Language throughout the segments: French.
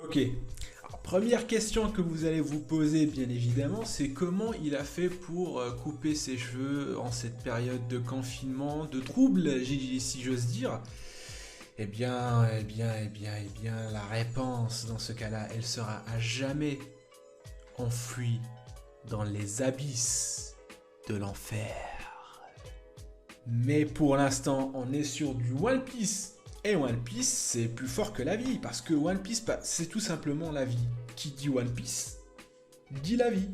Ok. Alors, première question que vous allez vous poser, bien évidemment, c'est comment il a fait pour couper ses cheveux en cette période de confinement, de trouble, si j'ose dire. Eh bien, la réponse dans ce cas-là, elle sera à jamais enfuie dans les abysses de l'enfer. Mais pour l'instant, on est sur du One Piece. Et One Piece, c'est plus fort que la vie. Parce que One Piece, c'est tout simplement la vie. Qui dit One Piece, dit la vie.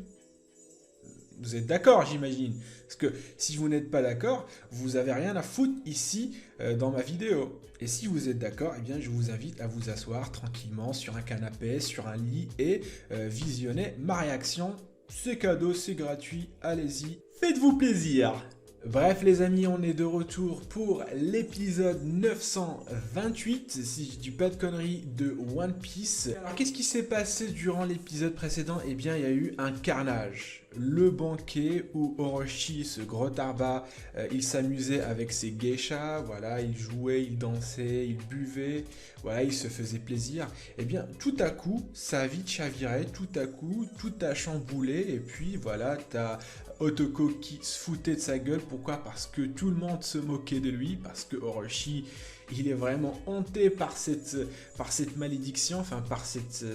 Vous êtes d'accord, j'imagine. Parce que si vous n'êtes pas d'accord, vous avez rien à foutre ici dans ma vidéo. Et si vous êtes d'accord, eh bien, je vous invite à vous asseoir tranquillement sur un canapé, sur un lit et visionner ma réaction. C'est cadeau, c'est gratuit, allez-y, faites-vous plaisir. Bref les amis, on est de retour pour l'épisode 928, si je dis pas de conneries, de One Piece. Alors qu'est-ce qui s'est passé durant l'épisode précédent? Eh bien il y a eu un carnage. Le banquet où Orochi, ce gros tarbat, il s'amusait avec ses geishas, voilà, il jouait, il dansait, il buvait, voilà, il se faisait plaisir. Eh bien tout à coup, sa vie chavirait, tout à coup, tout a chamboulé et puis voilà, t'as Otoko qui se foutait de sa gueule. Pourquoi? Parce que tout le monde se moquait de lui, parce que Orochi, il est vraiment hanté par cette malédiction, enfin par cette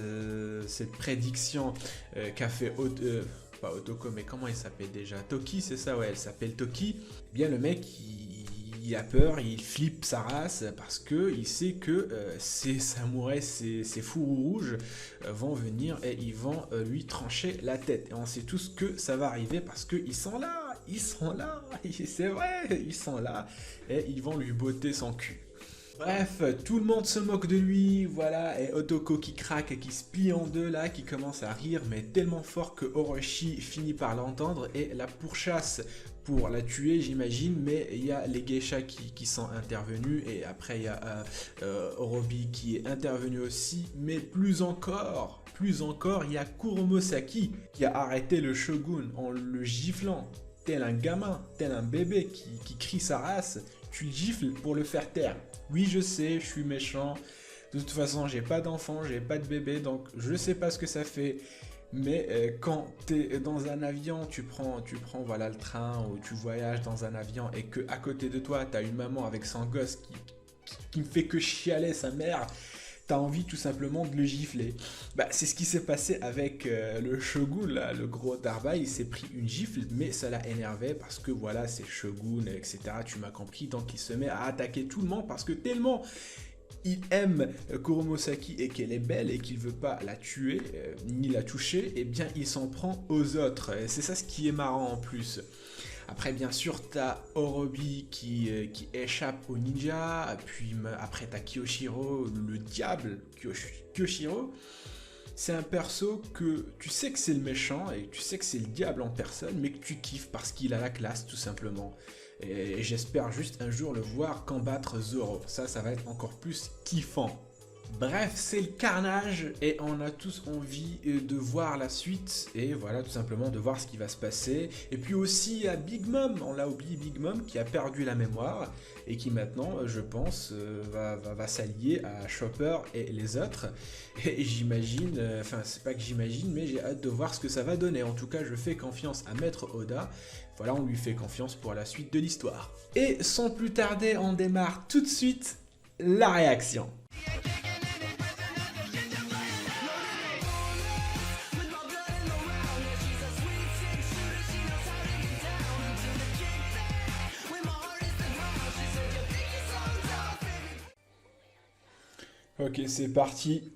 prédiction qu'a fait pas Otoko, mais comment il s'appelle déjà? Toki, c'est ça, ouais, elle s'appelle Toki. Eh bien le mec, il a peur, il flippe sa race parce que il sait que ces samouraïs, ces fourrous rouges vont venir et ils vont lui trancher la tête. Et on sait tous que ça va arriver parce qu'ils sont là, c'est vrai, ils sont là et ils vont lui botter son cul. Bref, tout le monde se moque de lui, voilà, et Otoko qui craque et qui se plie en deux là, qui commence à rire, mais tellement fort que Orochi finit par l'entendre et la pourchasse pour la tuer, j'imagine, mais il y a les geishas qui sont intervenus, et après il y a Orobi qui est intervenu aussi, mais plus encore, il y a Kuromosaki qui a arrêté le shogun en le giflant, tel un gamin, tel un bébé qui crie sa race, tu le gifles pour le faire taire. Oui, je sais, je suis méchant. De toute façon, j'ai pas d'enfant, j'ai pas de bébé, donc je sais pas ce que ça fait. Mais quand tu es dans un avion, tu prends voilà, le train ou tu voyages dans un avion et que à côté de toi, tu as une maman avec son gosse qui ne fait que chialer sa mère, tu as envie tout simplement de le gifler. Bah, c'est ce qui s'est passé avec le shogun, là, le gros Darba, il s'est pris une gifle, mais ça l'a énervé parce que voilà, c'est shogun, etc. Tu m'as compris, donc il se met à attaquer tout le monde parce que tellement il aime Kuromosaki et qu'elle est belle et qu'il veut pas la tuer ni la toucher, et bien il s'en prend aux autres. Et c'est ça ce qui est marrant en plus. Après, bien sûr, t'as Orobi qui échappe au ninja, puis après t'as Kyoshiro, le diable, Kyoshiro. C'est un perso que tu sais que c'est le méchant et tu sais que c'est le diable en personne, mais que tu kiffes parce qu'il a la classe tout simplement. Et j'espère juste un jour le voir combattre Zoro. Ça va être encore plus kiffant. Bref, c'est le carnage et on a tous envie de voir la suite et voilà, tout simplement de voir ce qui va se passer. Et puis aussi à Big Mom, on l'a oublié, Big Mom qui a perdu la mémoire et qui maintenant, je pense, va s'allier à Chopper et les autres. Et j'imagine, enfin c'est pas que j'imagine, mais j'ai hâte de voir ce que ça va donner. En tout cas, je fais confiance à Maître Oda. Voilà, on lui fait confiance pour la suite de l'histoire. Et sans plus tarder, on démarre tout de suite la réaction. Ok, c'est parti.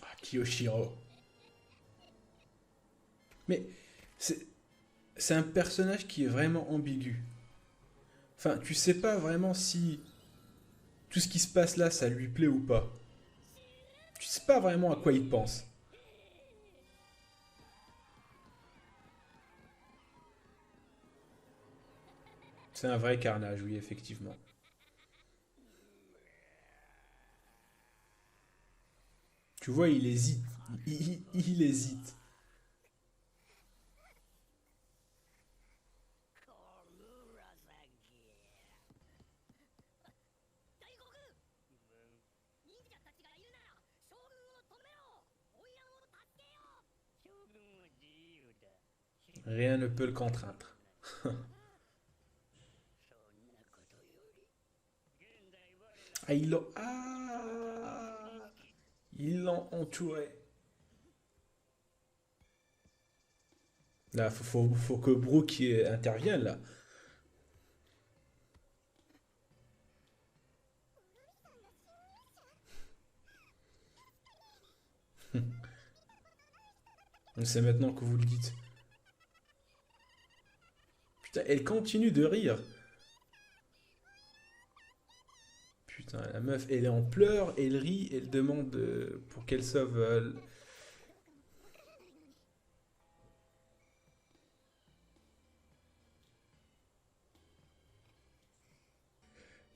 Ah, Kiyoshiro. Mais c'est un personnage qui est vraiment ambigu. Enfin, tu sais pas vraiment si tout ce qui se passe là, ça lui plaît ou pas. Tu sais pas vraiment à quoi il pense. C'est un vrai carnage, oui, effectivement. Tu vois, il hésite. Il hésite. Rien ne peut le contraindre. Ah, ils l'ont... Ah, ils l'ont entouré. Là, faut que Brooke intervienne, là. C'est maintenant que vous le dites. Putain, elle continue de rire. Putain, la meuf, elle est en pleurs, elle rit, elle demande pour qu'elle sauve.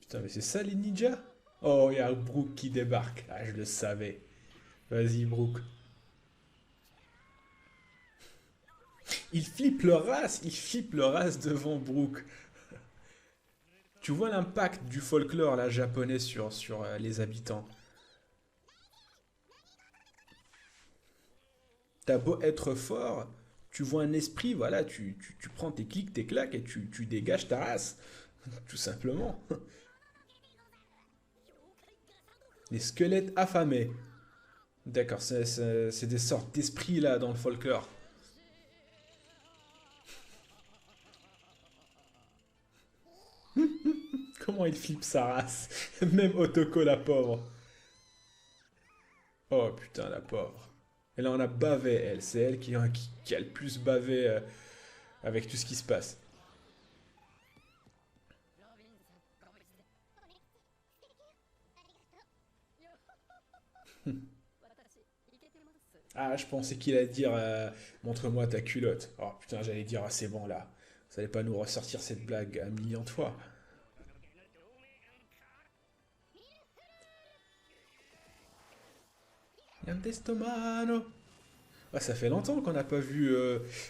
Putain, mais c'est ça les ninjas? Oh, il y a Brooke qui débarque. Ah, je le savais. Vas-y, Brooke. Il flippe le race devant Brooke. Tu vois l'impact du folklore là, japonais sur les habitants. T'as beau être fort, tu vois un esprit, voilà, tu prends tes clics, tes claques et tu dégages ta race. Tout simplement. Les squelettes affamés. D'accord, c'est des sortes d'esprits là dans le folklore. Comment il flippe sa race? Même Otoko la pauvre. Oh putain, la pauvre. Elle en a bavé, elle. C'est elle qui a le plus bavé avec tout ce qui se passe. Ah, je pensais qu'il allait dire montre-moi ta culotte. Oh putain, j'allais dire ah, c'est bon là. Vous allez pas nous ressortir cette blague un million de fois. Testomano. Ah, ça fait longtemps qu'on n'a pas vu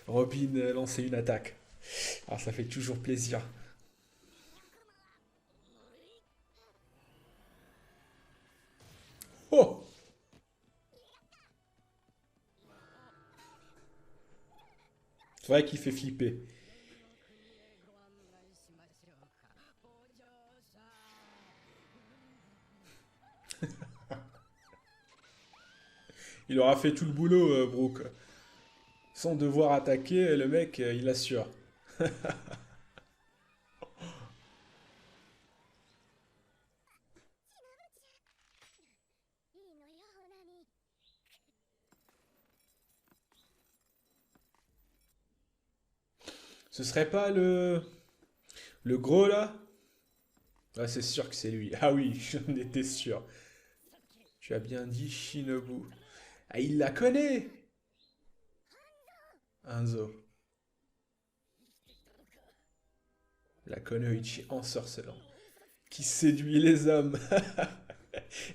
Robin lancer une attaque. Ah, ça fait toujours plaisir. Oh! C'est vrai qu'il fait flipper. Il aura fait tout le boulot, Brooke. Sans devoir attaquer, le mec, il assure. Ce serait pas le gros là? Ah, c'est sûr que c'est lui. Ah oui, j'en étais sûr. Tu as bien dit Shinobu. Ah, il la connaît! Hanzo. La Konoichi ensorcelant. Qui séduit les hommes.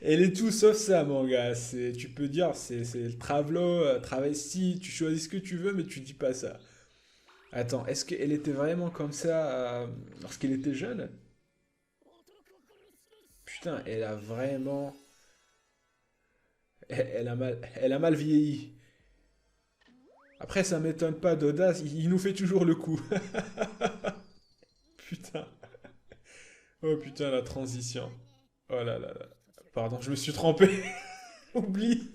Elle est tout sauf ça, mon gars. Tu peux dire, c'est le travelo, travesti, tu choisis ce que tu veux, mais tu dis pas ça. Attends, est-ce qu'elle était vraiment comme ça lorsqu'elle était jeune? Putain, elle a vraiment... elle a mal vieilli. Après, ça m'étonne pas d'Audace, il nous fait toujours le coup. Putain. Oh putain, la transition. Oh là là là. Pardon, je me suis trompé. Oublie.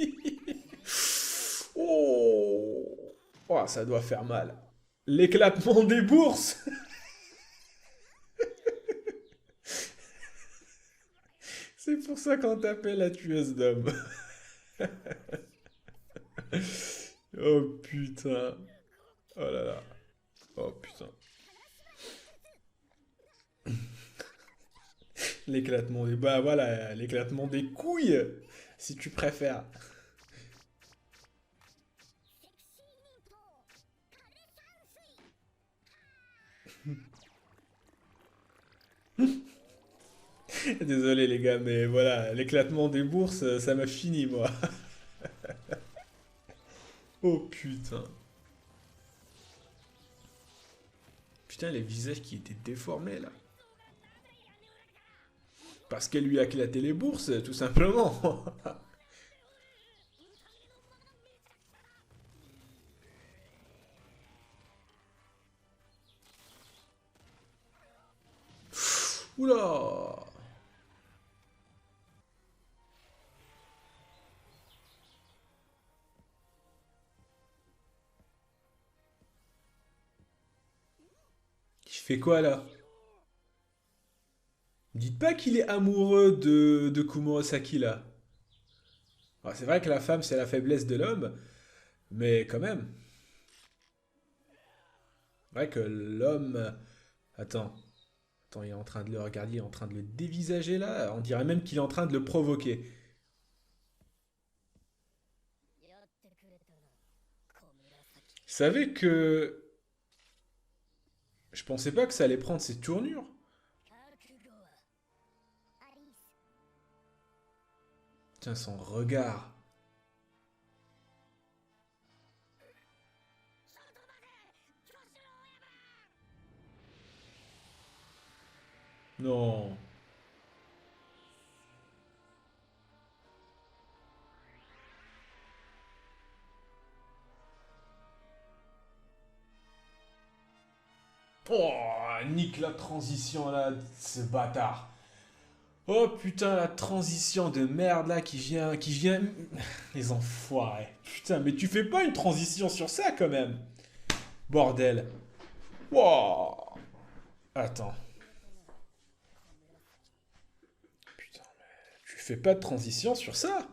Oh. Oh, ça doit faire mal. L'éclatement des bourses. C'est pour ça qu'on t'appelle la tueuse d'hommes. Oh putain. Oh là là. Oh putain. L'éclatement des... Bah voilà, l'éclatement des couilles, si tu préfères. Désolé les gars, mais voilà, l'éclatement des bourses, ça m'a fini moi. Oh putain. Putain, les visages qui étaient déformés là. Parce qu'elle lui a éclaté les bourses, tout simplement. Oula! Il fait quoi là? Dites pas qu'il est amoureux de Kumurosaki là. Alors, c'est vrai que la femme c'est la faiblesse de l'homme, mais quand même. C'est vrai que l'homme. Attends, attends, il est en train de le regarder, il est en train de le dévisager là. On dirait même qu'il est en train de le provoquer. Vous savez que je pensais pas que ça allait prendre ces tournures. Tiens, son regard. Non. Oh, nique la transition là, ce bâtard. Oh putain, la transition de merde là qui vient. Les enfoirés. Putain, mais tu fais pas une transition sur ça quand même. Bordel. Wow. Attends. Putain, mais tu fais pas de transition sur ça.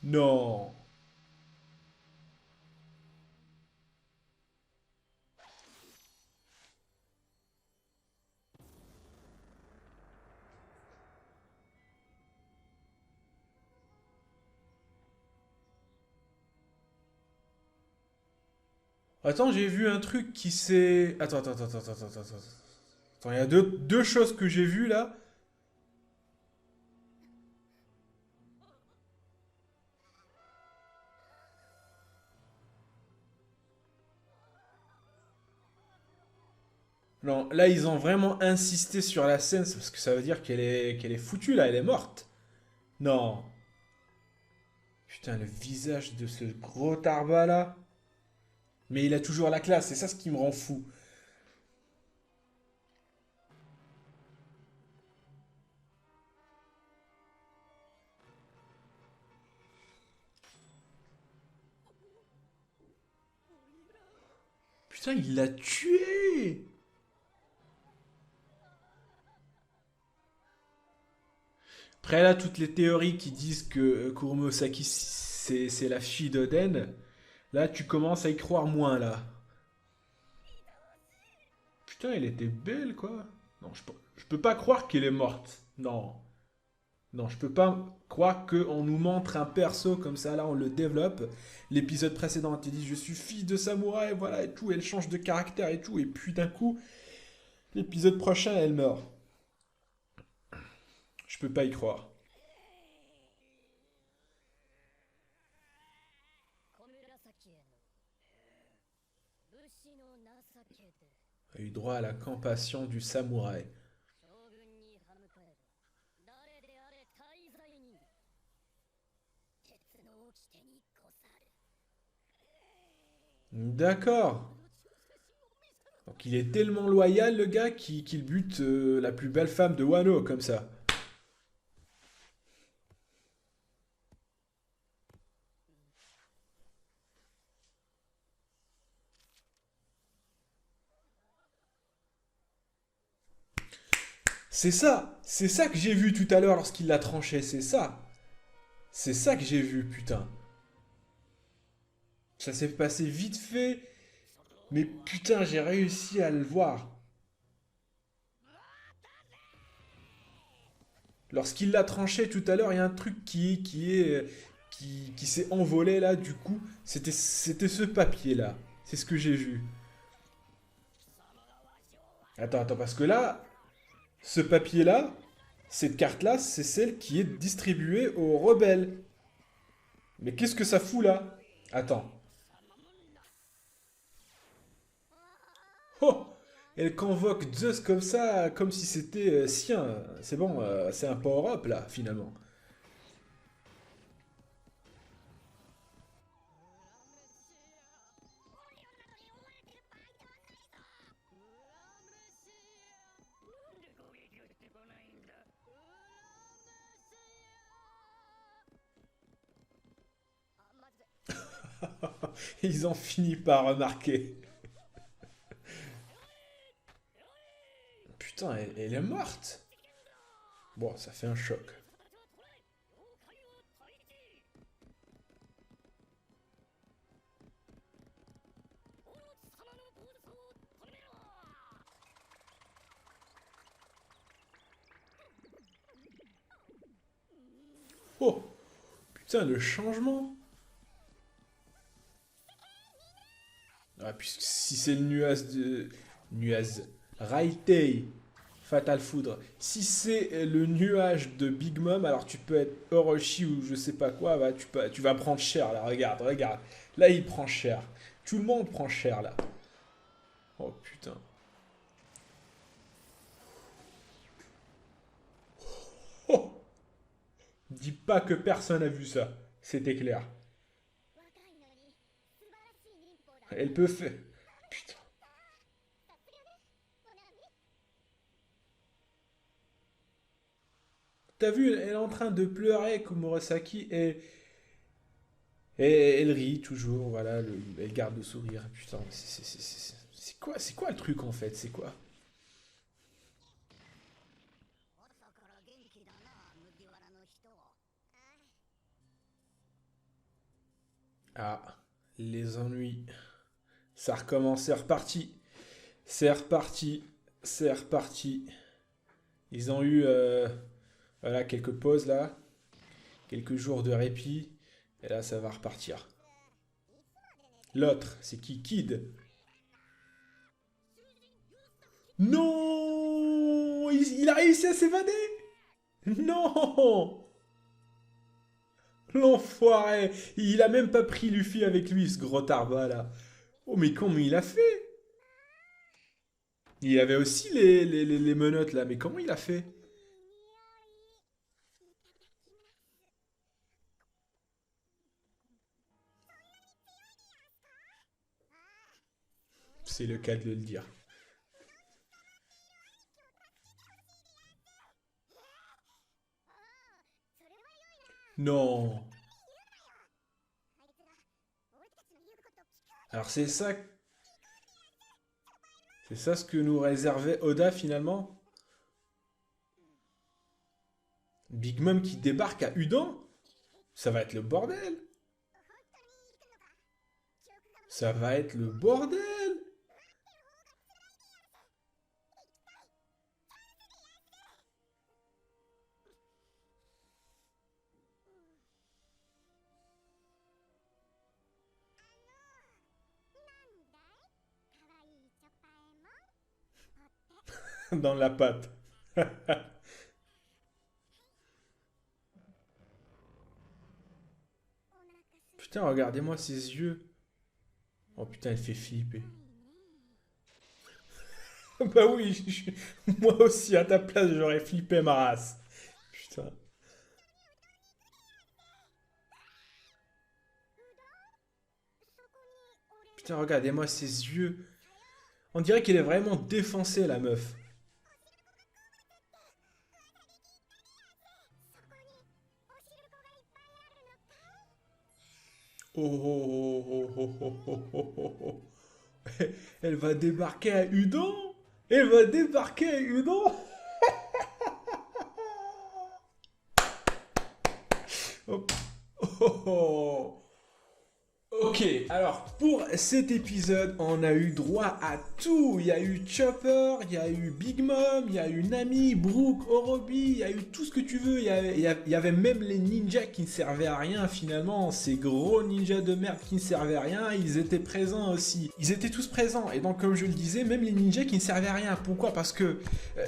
Non. Attends, j'ai vu un truc qui s'est. Attends. Attends, il y a deux choses que j'ai vues là. Non, là ils ont vraiment insisté sur la scène, c'est parce que ça veut dire qu'elle est foutue là, elle est morte. Non. Putain, le visage de ce gros tarba là. Mais il a toujours la classe, c'est ça ce qui me rend fou. Putain, il l'a tué. Après là, toutes les théories qui disent que Kurosaki c'est la fille d'Oden, là tu commences à y croire moins là. Putain, elle était belle quoi. Non, je peux pas croire qu'elle est morte. Non. Non, je peux pas croire qu'on nous montre un perso comme ça, là on le développe. L'épisode précédent, elle dit je suis fille de samouraï, voilà et tout, elle change de caractère et tout, et puis d'un coup, l'épisode prochain, elle meurt. Je peux pas y croire. A eu droit à la compassion du samouraï. D'accord. Donc il est tellement loyal le gars qu'il bute la plus belle femme de Wano comme ça. C'est ça que j'ai vu tout à l'heure lorsqu'il l'a tranché, c'est ça que j'ai vu, putain. Ça s'est passé vite fait, mais putain, j'ai réussi à le voir. Lorsqu'il l'a tranché tout à l'heure, il y a un truc qui s'est envolé là, du coup, c'était ce papier là. C'est ce que j'ai vu. Attends, parce que là, ce papier là, Cette carte-là, c'est celle qui est distribuée aux rebelles. Mais qu'est-ce que ça fout là? Attends. Oh! Elle convoque Zeus comme ça, comme si c'était sien. C'est bon, c'est un power-up là, finalement. Ils ont fini par remarquer. Putain, elle est morte. Bon, ça fait un choc. Oh! Putain, le changement. Ah, puisque si c'est le nuage de... Nuage. Raitei. Fatal Foudre. Si c'est le nuage de Big Mom, alors tu peux être Orochi ou je sais pas quoi, bah, tu vas prendre cher là, regarde, regarde. Là, il prend cher. Tout le monde prend cher là. Oh putain. Oh! Dis pas que personne n'a vu ça. C'était clair. Elle peut faire... Putain. T'as vu, elle est en train de pleurer, Komurasaki, et elle rit toujours, voilà, elle garde le sourire. Putain, c'est quoi le truc en fait? C'est quoi? Ah, les ennuis. Ça recommence, c'est reparti. C'est reparti. C'est reparti. Ils ont eu voilà, quelques pauses là, quelques jours de répit, et là ça va repartir. L'autre, c'est qui? Kid. Non! Il a réussi à s'évader! Non! L'enfoiré! Il a même pas pris Luffy avec lui, ce gros tarba là. Oh, mais comment il a fait? Il avait aussi les menottes là, mais comment il a fait? C'est le cas de le dire. Non! Alors c'est ça ce que nous réservait Oda finalement? Big Mom qui débarque à Udan? Ça va être le bordel! Ça va être le bordel! Dans la patte. Putain, regardez-moi ses yeux. Oh putain, elle fait flipper. Bah oui, moi aussi à ta place j'aurais flippé ma race. Putain. Putain, regardez-moi ses yeux. On dirait qu'elle est vraiment défoncée la meuf. Oh, oh, oh, oh, oh, oh, oh, oh, oh. Elle va débarquer à Udon. Elle va débarquer à Udon. Oh, oh, oh. Ok, alors pour cet épisode, on a eu droit à tout. Il y a eu Chopper, il y a eu Big Mom, il y a eu Nami, Brook, Orobi, il y a eu tout ce que tu veux. Il y avait même les ninjas qui ne servaient à rien finalement. Ces gros ninjas de merde qui ne servaient à rien, ils étaient présents aussi. Ils étaient tous présents. Et donc comme je le disais, même les ninjas qui ne servaient à rien. Pourquoi? Parce que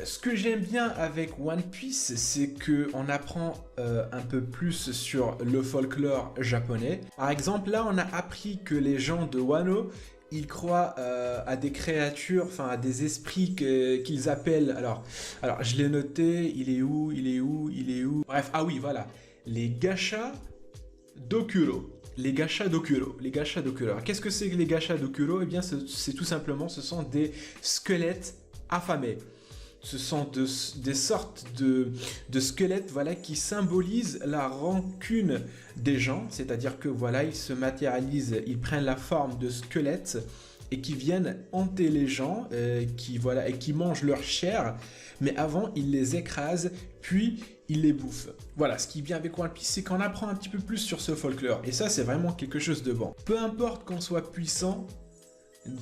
ce que j'aime bien avec One Piece, c'est qu'on apprend un peu plus sur le folklore japonais. Par exemple, là on a appris que les gens de Wano, ils croient à des créatures, enfin à des esprits qu'ils appellent. Alors je l'ai noté, il est où? Bref, ah oui, voilà. Les Gasha Dokuro. Les Gasha Dokuro. Alors, qu'est-ce que c'est que les Gasha Dokuro? Eh bien, c'est tout simplement, ce sont des squelettes affamés. Ce sont des sortes de squelettes, voilà, qui symbolisent la rancune des gens, c'est-à-dire que voilà, ils se matérialisent, ils prennent la forme de squelettes et qui viennent hanter les gens, qui mangent leur chair, mais avant ils les écrasent, puis ils les bouffent. Voilà, ce qui est bien avec One Piece, c'est qu'on apprend un petit peu plus sur ce folklore, et ça c'est vraiment quelque chose de bon. Peu importe qu'on soit puissant,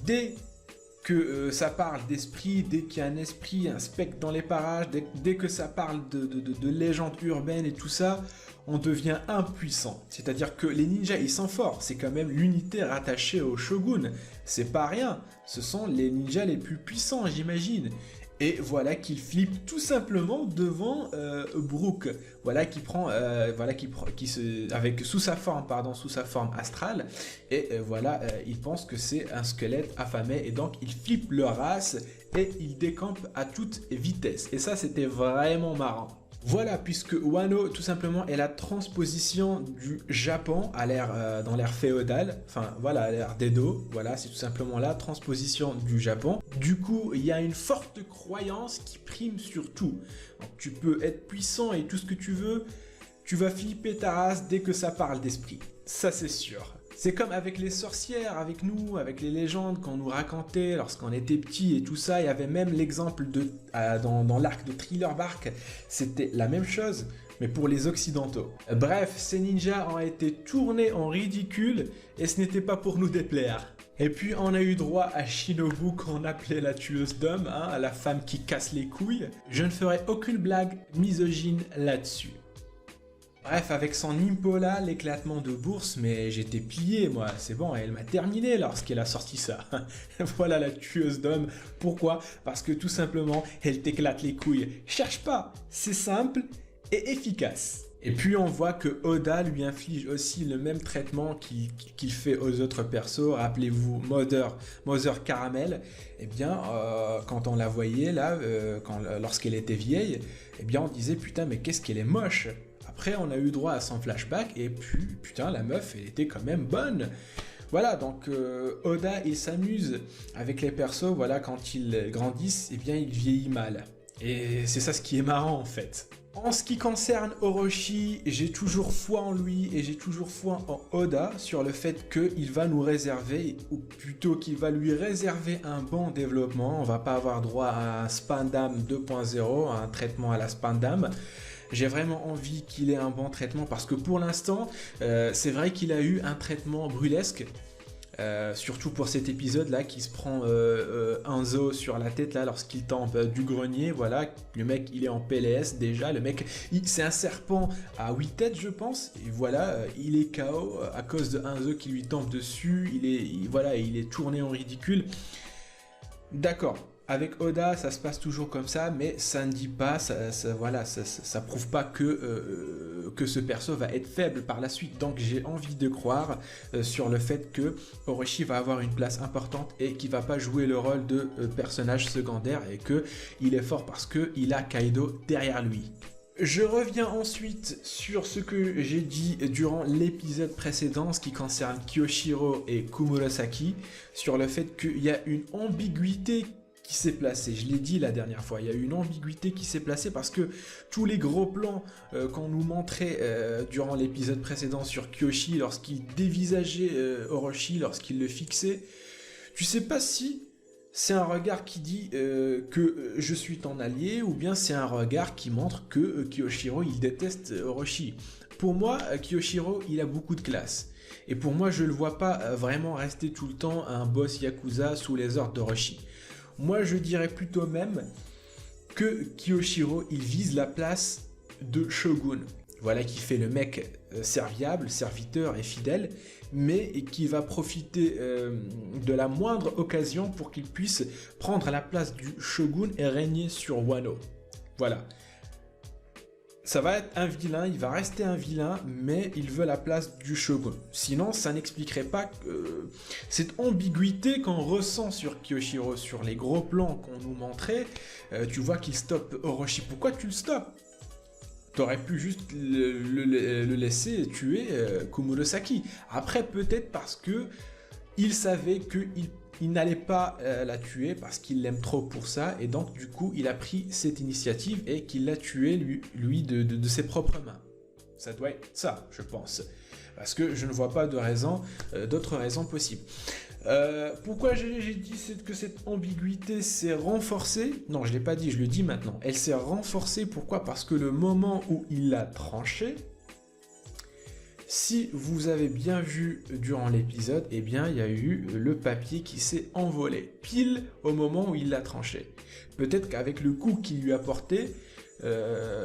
dès que ça parle d'esprit, dès qu'il y a un esprit, un spectre dans les parages, dès que ça parle de légendes urbaines et tout ça, on devient impuissant. C'est-à-dire que les ninjas, ils sont forts. C'est quand même l'unité rattachée au shogun. C'est pas rien. Ce sont les ninjas les plus puissants, j'imagine. Et voilà qu'il flippe tout simplement devant Brook. Voilà qui prend, sous sa forme astrale. Et il pense que c'est un squelette affamé. Et donc il flippe leur race et il décampe à toute vitesse. Et ça, c'était vraiment marrant. Voilà, puisque Wano, tout simplement, est la transposition du Japon dans l'ère féodale, enfin voilà, à l'ère d'Edo, voilà, c'est tout simplement la transposition du Japon. Du coup, il y a une forte croyance qui prime sur tout. Donc, tu peux être puissant et tout ce que tu veux, tu vas flipper ta race dès que ça parle d'esprit, ça c'est sûr. C'est comme avec les sorcières, avec nous, avec les légendes qu'on nous racontait lorsqu'on était petit et tout ça. Il y avait même l'exemple dans l'arc de Thriller Bark, c'était la même chose, mais pour les occidentaux. Bref, ces ninjas ont été tournés en ridicule et ce n'était pas pour nous déplaire. Et puis on a eu droit à Shinobu qu'on appelait la tueuse d'hommes, hein, la femme qui casse les couilles. Je ne ferai aucune blague misogyne là-dessus. Bref, avec son Impola, l'éclatement de bourse, mais j'étais plié, moi, c'est bon, elle m'a terminé lorsqu'elle a sorti ça. Voilà la tueuse d'hommes. Pourquoi? Parce que tout simplement, elle t'éclate les couilles. Cherche pas, c'est simple et efficace. Et puis on voit que Oda lui inflige aussi le même traitement qu'il fait aux autres persos. Rappelez-vous Mother Caramel. Eh bien, quand on la voyait là, lorsqu'elle était vieille, eh bien on disait putain mais qu'est-ce qu'elle est moche. Après, on a eu droit à son flashback et puis, putain, la meuf, elle était quand même bonne. Voilà, donc Oda, il s'amuse avec les persos, voilà, quand ils grandissent, eh bien, il vieillit mal. Et c'est ça ce qui est marrant, en fait. En ce qui concerne Orochi, j'ai toujours foi en lui et j'ai toujours foi en Oda sur le fait qu'il va nous réserver, ou plutôt qu'il va lui réserver un bon développement. On va pas avoir droit à un Spandam 2.0, à un traitement à la Spandam. J'ai vraiment envie qu'il ait un bon traitement parce que pour l'instant, c'est vrai qu'il a eu un traitement brûlesque. Surtout pour cet épisode là qui se prend un zoo sur la tête là lorsqu'il tombe du grenier, voilà, le mec il est en PLS déjà, le mec c'est un serpent à 8 têtes je pense, et voilà, il est KO à cause d'un zoo qui lui tombe dessus, il est tourné en ridicule. D'accord. Avec Oda, ça se passe toujours comme ça, mais ça ne dit pas, ça prouve pas que ce perso va être faible par la suite. Donc j'ai envie de croire sur le fait que Orochi va avoir une place importante et qu'il va pas jouer le rôle de personnage secondaire et que il est fort parce que il a Kaido derrière lui. Je reviens ensuite sur ce que j'ai dit durant l'épisode précédent, ce qui concerne Kyoshiro et Kumurasaki, sur le fait qu'il y a une ambiguïté qui s'est placée. Je l'ai dit la dernière fois, il y a une ambiguïté qui s'est placée parce que tous les gros plans qu'on nous montrait durant l'épisode précédent sur Kyoshi, lorsqu'il dévisageait Orochi, lorsqu'il le fixait, tu sais pas si c'est un regard qui dit que je suis ton allié, ou bien c'est un regard qui montre que Kyoshiro il déteste Orochi. Pour moi, Kyoshiro, il a beaucoup de classe. Et pour moi, je ne le vois pas vraiment rester tout le temps un boss Yakuza sous les ordres d'Orochi. Moi, je dirais plutôt même que Kyoshiro, il vise la place de Shogun. Voilà, qui fait le mec serviable, serviteur et fidèle, mais qui va profiter de la moindre occasion pour qu'il puisse prendre la place du Shogun et régner sur Wano. Voilà. Ça va être un vilain, il va rester un vilain, mais il veut la place du Shogun. Sinon, ça n'expliquerait pas cette ambiguïté qu'on ressent sur Kyoshiro, sur les gros plans qu'on nous montrait. Tu vois qu'il stoppe Orochi. Pourquoi tu le stoppes? T'aurais pu juste le laisser tuer Komurosaki. Après, peut-être parce que il savait qu'il n'allait pas la tuer parce qu'il l'aime trop pour ça. Et donc, du coup, il a pris cette initiative et qu'il l'a tué, lui de ses propres mains. Ça doit être ça, je pense. Parce que je ne vois pas d'autres raisons possibles. Pourquoi j'ai dit que cette ambiguïté s'est renforcée? Non, je ne l'ai pas dit, je le dis maintenant. Elle s'est renforcée, pourquoi? Parce que le moment où il l'a tranché, si vous avez bien vu durant l'épisode, eh bien, il y a eu le papier qui s'est envolé, pile au moment où il l'a tranché. Peut-être qu'avec le coup qu'il lui a porté,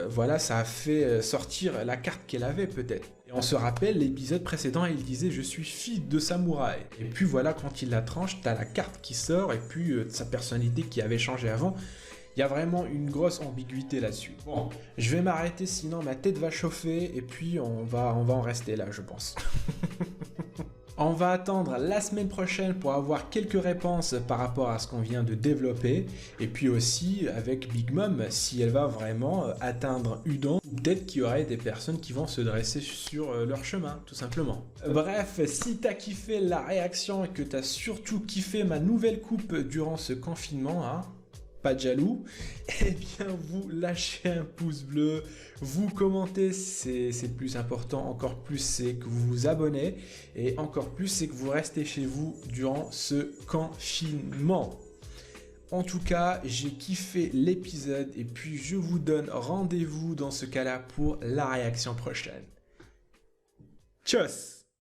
voilà, ça a fait sortir la carte qu'elle avait peut-être. Et on se rappelle, l'épisode précédent, il disait « Je suis fille de samouraï ». Et puis voilà, quand il la tranche, t'as la carte qui sort et puis sa personnalité qui avait changé avant. Il y a vraiment une grosse ambiguïté là-dessus. Bon, je vais m'arrêter, sinon ma tête va chauffer et puis on va en rester là, je pense. On va attendre la semaine prochaine pour avoir quelques réponses par rapport à ce qu'on vient de développer. Et puis aussi avec Big Mom, si elle va vraiment atteindre Udon. Ou peut-être qu'il y aurait des personnes qui vont se dresser sur leur chemin, tout simplement. Bref, si t'as kiffé la réaction et que t'as surtout kiffé ma nouvelle coupe durant ce confinement, hein, pas de jaloux, eh bien vous lâchez un pouce bleu, vous commentez, c'est le plus important, encore plus c'est que vous vous abonnez, et encore plus c'est que vous restez chez vous durant ce confinement. En tout cas, j'ai kiffé l'épisode, et puis je vous donne rendez-vous dans ce cas-là pour la réaction prochaine. Tchuss!